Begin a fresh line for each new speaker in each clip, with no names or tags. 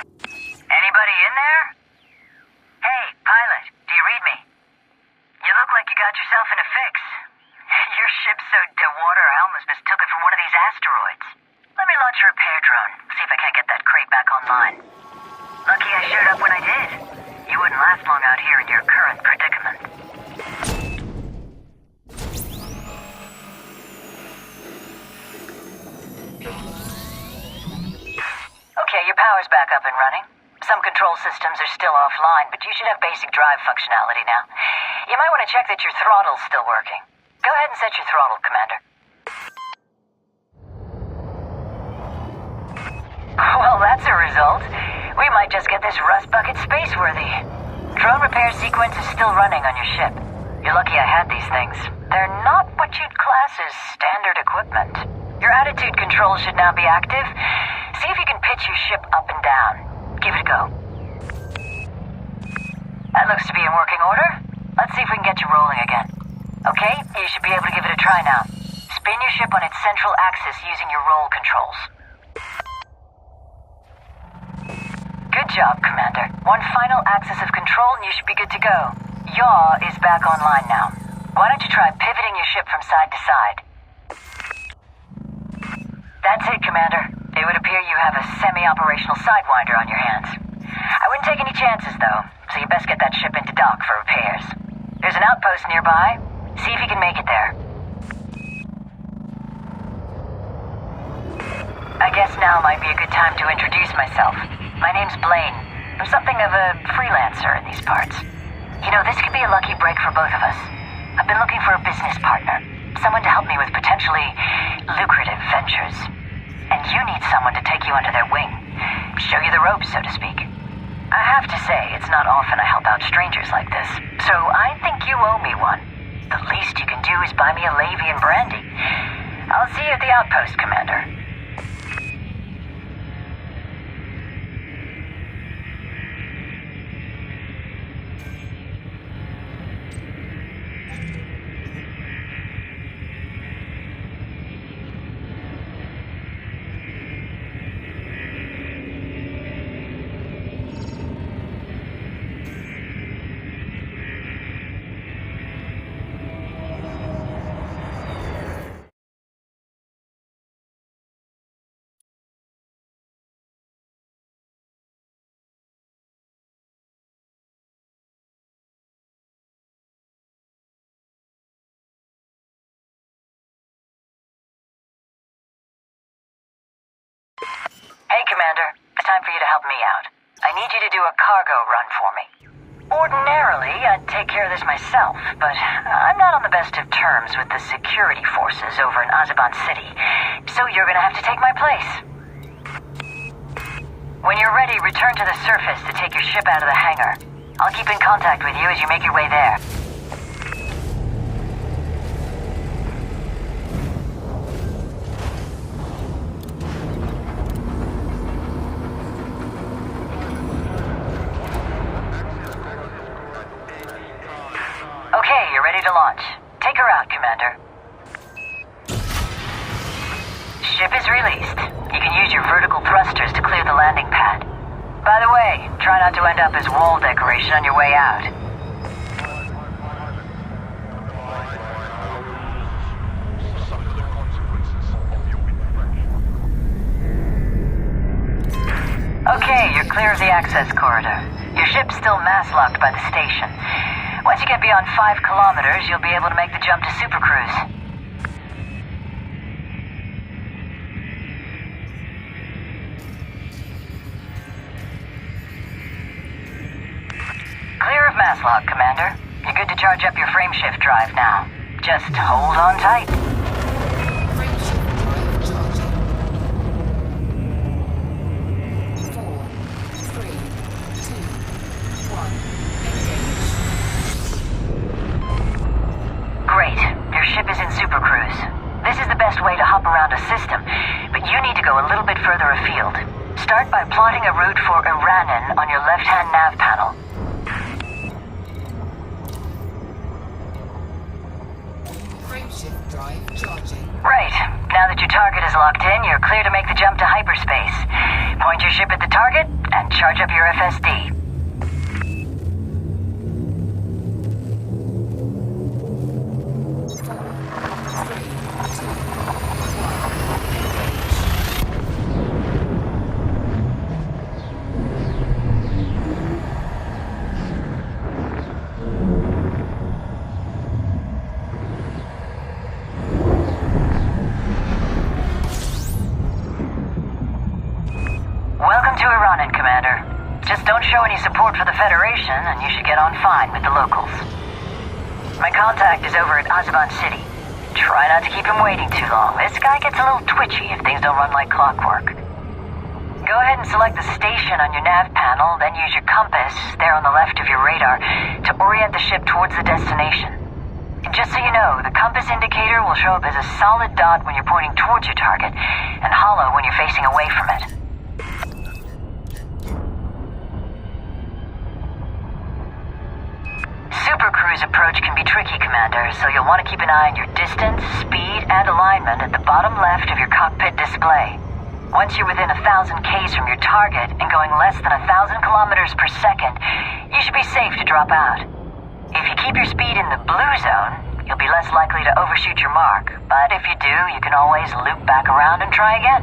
Anybody in there? Hey, pilot, do you read me? You look like you got yourself in a fix. Your ship's so dewater I almost mistook it for one of these asteroids. Let me launch a repair drone, see if I can't get that crate back online. Lucky I showed up when I did. You wouldn't last long out here in your current predicament. Okay, your power's back up and running. Some control systems are still offline, but you should have basic drive functionality now. You might want to check that your throttle's still working. Go ahead and set your throttle, Commander. Well, that's a result. We might just get this rust bucket space-worthy. Drone repair sequence is still running on your ship. You're lucky I had these things. They're not what you'd class as standard equipment. Your attitude control should now be active. See if you can pitch your ship up and down. Give it a go. That looks to be in working order. Let's see if we can get you rolling again. Okay, you should be able to give it a try now. Spin your ship on its central axis using your roll controls. Good job, Commander. One final axis of control and you should be good to go. Yaw is back online now. Why don't you try pivoting your ship from side to side? That's it, Commander. It would appear you have a semi-operational Sidewinder on your hands. I wouldn't take any chances, though, so you best get that ship into dock for repairs. There's an outpost nearby. See if you can make it there. I guess now might be a good time to introduce myself. My name's Blaine. I'm something of a freelancer in these parts. You know, this could be a lucky break for both of us. I've been looking for a business partner, someone to help me with potentially lucrative ventures. And you need someone to take you under their wing, show you the ropes, so to speak. I have to say, it's not often I help out strangers like this, so I think you owe me one. The least you can do is buy me a Levy and brandy. I'll see you at the outpost, Commander. Hey, Commander. It's time for you to help me out. I need you to do a cargo run for me. Ordinarily, I'd take care of this myself, but I'm not on the best of terms with the security forces over in Azeban City, so you're gonna have to take my place. When you're ready, return to the surface to take your ship out of the hangar. I'll keep in contact with you as you make your way there. Okay, you're ready to launch. Take her out, Commander. Ship is released. You can use your vertical thrusters to clear the landing pad. By the way, try not to end up as wall decoration on your way out. Okay, you're clear of the access corridor. Your ship's still mass-locked by the station. Once you get beyond 5 kilometers, you'll be able to make the jump to Super Cruise. Clear of mass lock, Commander. You're good to charge up your frameshift drive now. Just hold on tight. Great. Your ship is in Super Cruise. This is the best way to hop around a system, but you need to go a little bit further afield. Start by plotting a route for Iranen on your left-hand nav panel.
Frameshift hyperdrive charging.
Right. Now that your target is locked in, you're clear to make the jump to hyperspace. Point your ship at the target and charge up your FSD. Welcome to Iranen, Commander. Just don't show any support for the Federation, and you should get on fine with the locals. My contact is over at Azaban City. Try not to keep him waiting too long. This guy gets a little twitchy if things don't run like clockwork. Go ahead and select the station on your nav panel, then use your compass, there on the left of your radar, to orient the ship towards the destination. And just so you know, the compass indicator will show up as a solid dot when you're pointing towards your target, and hollow when you're facing away from it. Supercruise approach can be tricky, Commander, so you'll want to keep an eye on your distance, speed, and alignment at the bottom left of your cockpit display. Once you're within 1,000 Ks from your target and going less than 1,000 kilometers per second, you should be safe to drop out. If you keep your speed in the blue zone, you'll be less likely to overshoot your mark, but if you do, you can always loop back around and try again.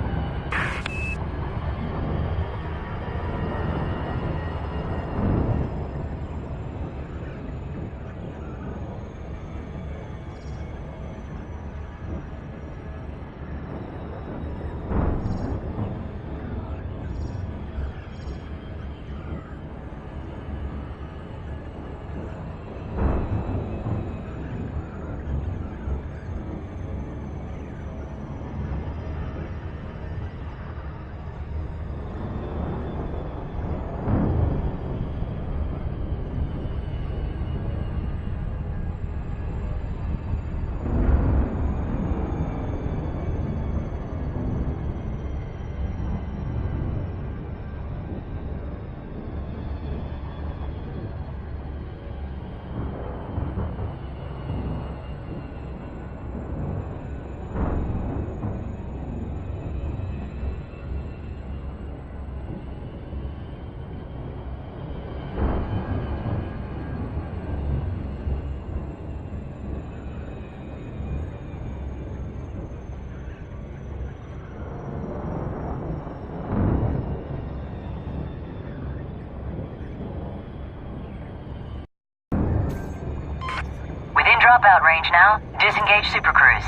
Dropout range now. Disengage Supercruise.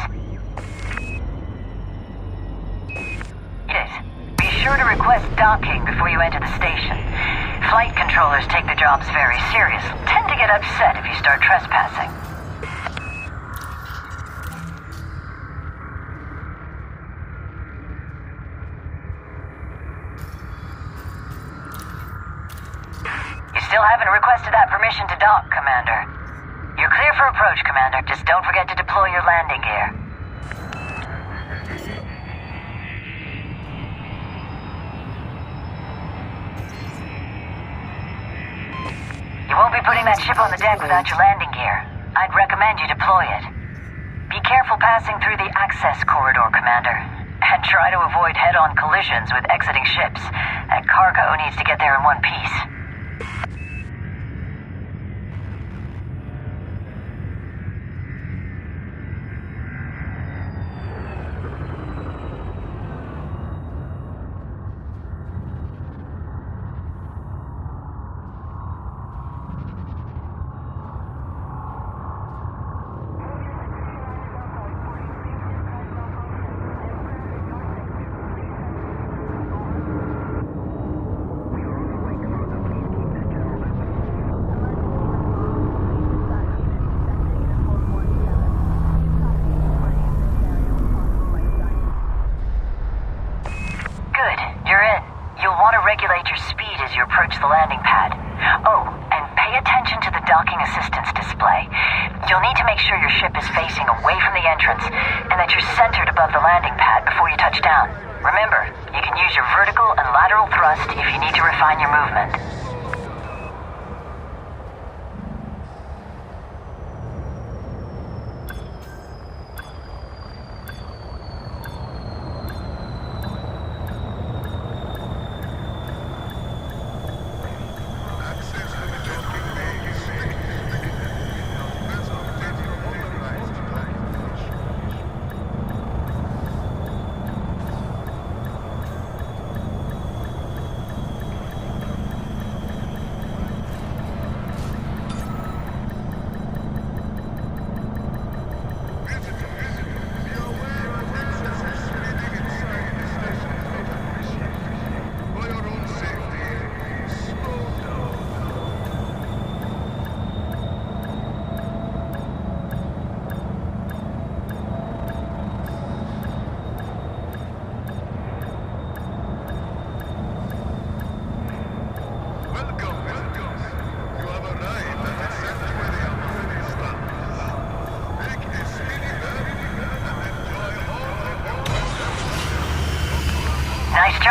Be sure to request docking before you enter the station. Flight controllers take their jobs very serious. Tend to get upset if you start trespassing. You still haven't requested that permission to dock, Commander. You're clear for approach, Commander. Just don't forget to deploy your landing gear. You won't be putting that ship on the deck without your landing gear. I'd recommend you deploy it. Be careful passing through the access corridor, Commander. And try to avoid head-on collisions with exiting ships. That cargo needs to get there in one piece. Regulate your speed as you approach the landing pad. Oh, and pay attention to the docking assistance display. You'll need to make sure your ship is facing away from the entrance and that you're centered above the landing pad before you touch down. Remember, you can use your vertical and lateral thrust if you need to refine your movement.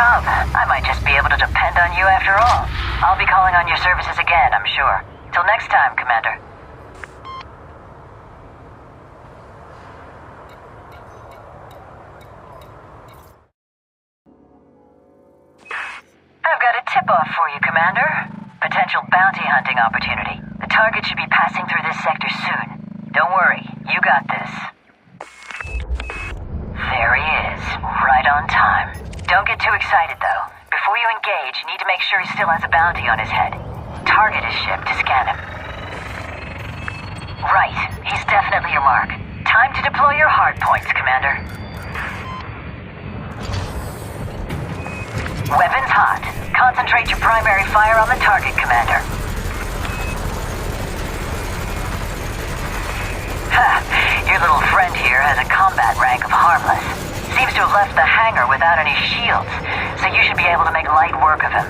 job. I might just be able to depend on you after all. I'll be calling on your services again, I'm sure. Till next time, Commander. I've got a tip-off for you, Commander. Potential bounty hunting opportunity. The target should be passing through this sector soon. Don't worry, you got this. There he is, right on time. Don't get too excited, though. Before you engage, you need to make sure he still has a bounty on his head. Target his ship to scan him. Right, he's definitely your mark. Time to deploy your hard points, Commander. Weapons hot. Concentrate your primary fire on the target, Commander. Ha! Your little friend here has a combat rank of harmless. Seems to have left the hangar without any shields, so you should be able to make light work of him.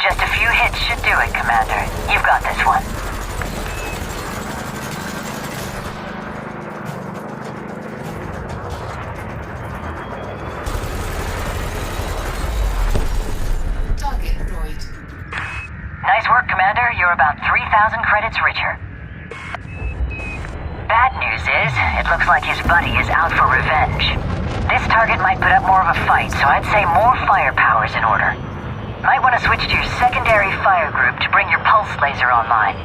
Just a few hits should do it, Commander. You've got this one. Nice work, Commander. You're about 3,000 credits richer. Bad news is, it looks like his buddy is out for revenge. This target might put up more of a fight, so I'd say more firepower's in order. Might want to switch to your secondary fire group to bring your pulse laser online.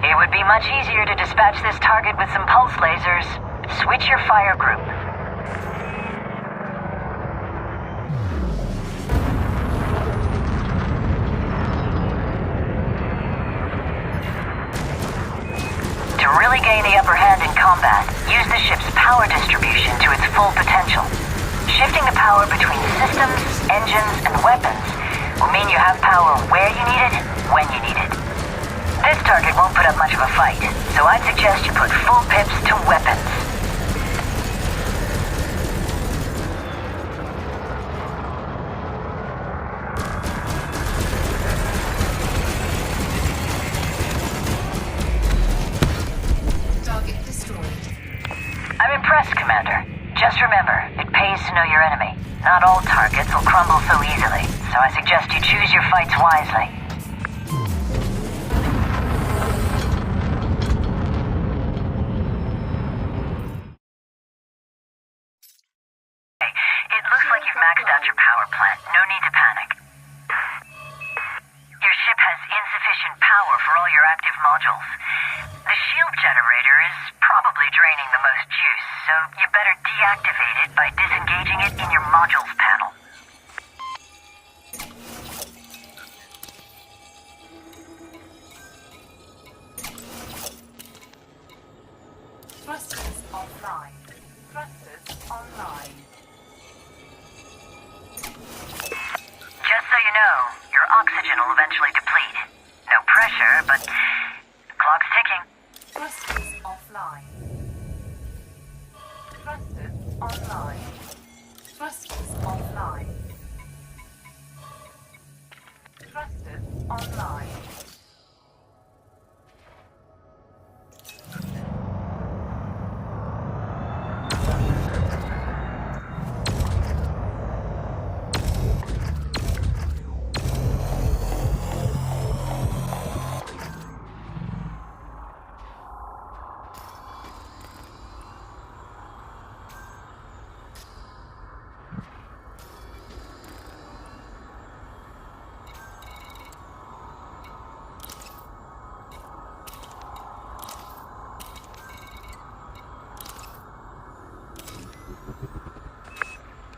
It would be much easier to dispatch this target with some pulse lasers. Switch your fire group. To really gain the upper hand in combat, use the ship's power distribution to its full potential. Shifting the power between systems, engines, and weapons will mean you have power where you need it, when you need it. This target won't put up much of a fight, so I'd suggest you put full pips to weapons.
Target destroyed.
I'm impressed, Commander. Just remember, it pays to know your enemy. Not all targets will crumble so easily, so I suggest you choose your fights wisely. It looks like you've maxed out your power plant. No need to panic. Your ship has insufficient power for all your active modules. The shield generator is probably draining the most juice, so you better deactivate it by disengaging it in your modules panel.
Thrusters offline. Thrusters online.
Just so you know, your oxygen will eventually deplete. No pressure, but clock's ticking.
Thrusters offline. Thrusters online. Thrusters offline. Thrusters online.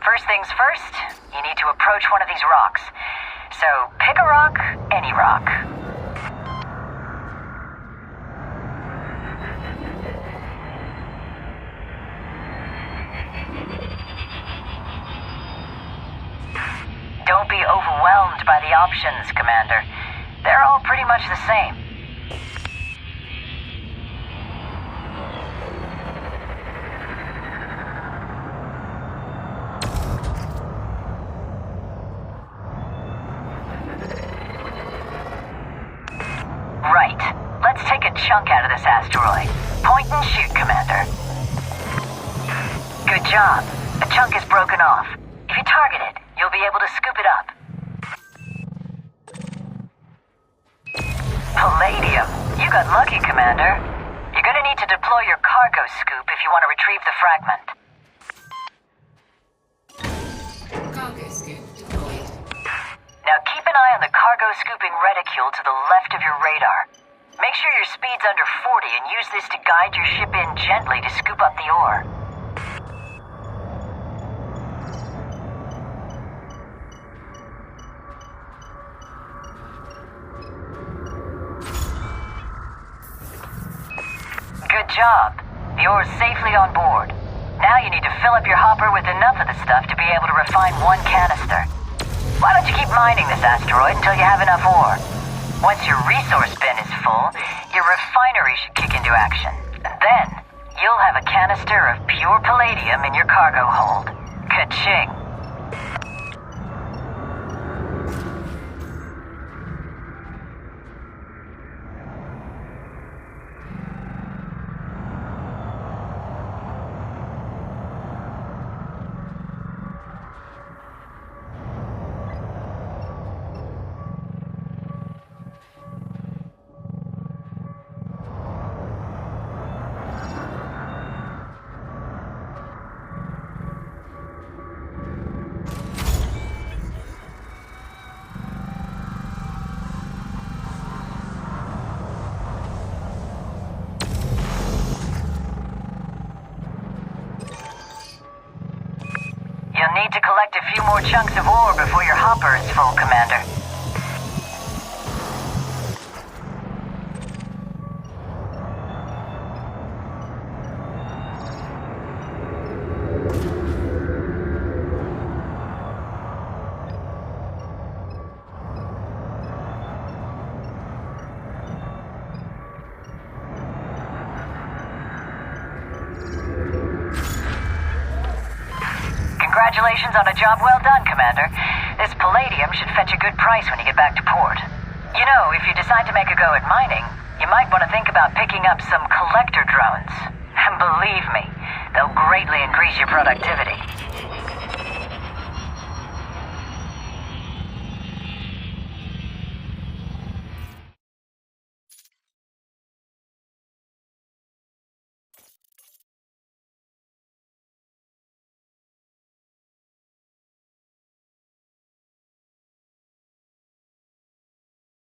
First things first, you need to approach one of these rocks. So pick a rock, any rock. Don't be overwhelmed by the options, Commander. They're all pretty much the same. chunk out of this asteroid. Point and shoot, Commander. Good job. A chunk is broken off. If you target it, you'll be able to scoop it up. Palladium? You got lucky, Commander. You're gonna need to deploy your cargo scoop if you want to retrieve the fragment.
Cargo scoop deployed.
Now keep an eye on the cargo scooping reticule to the left of your radar. Make sure your speed's under 40 and use this to guide your ship in gently to scoop up the ore. Good job. The ore's safely on board. Now you need to fill up your hopper with enough of the stuff to be able to refine one canister. Why don't you keep mining this asteroid until you have enough ore? Once your resource bin is full, your refinery should kick into action. Then, you'll have a canister of pure palladium in your cargo hold. Ka-ching. You'll need to collect a few more chunks of ore before your hopper is full, Commander. Congratulations on a job well done, Commander. This palladium should fetch a good price when you get back to port. You know, if you decide to make a go at mining, you might want to think about picking up some collector drones. And believe me, they'll greatly increase your productivity.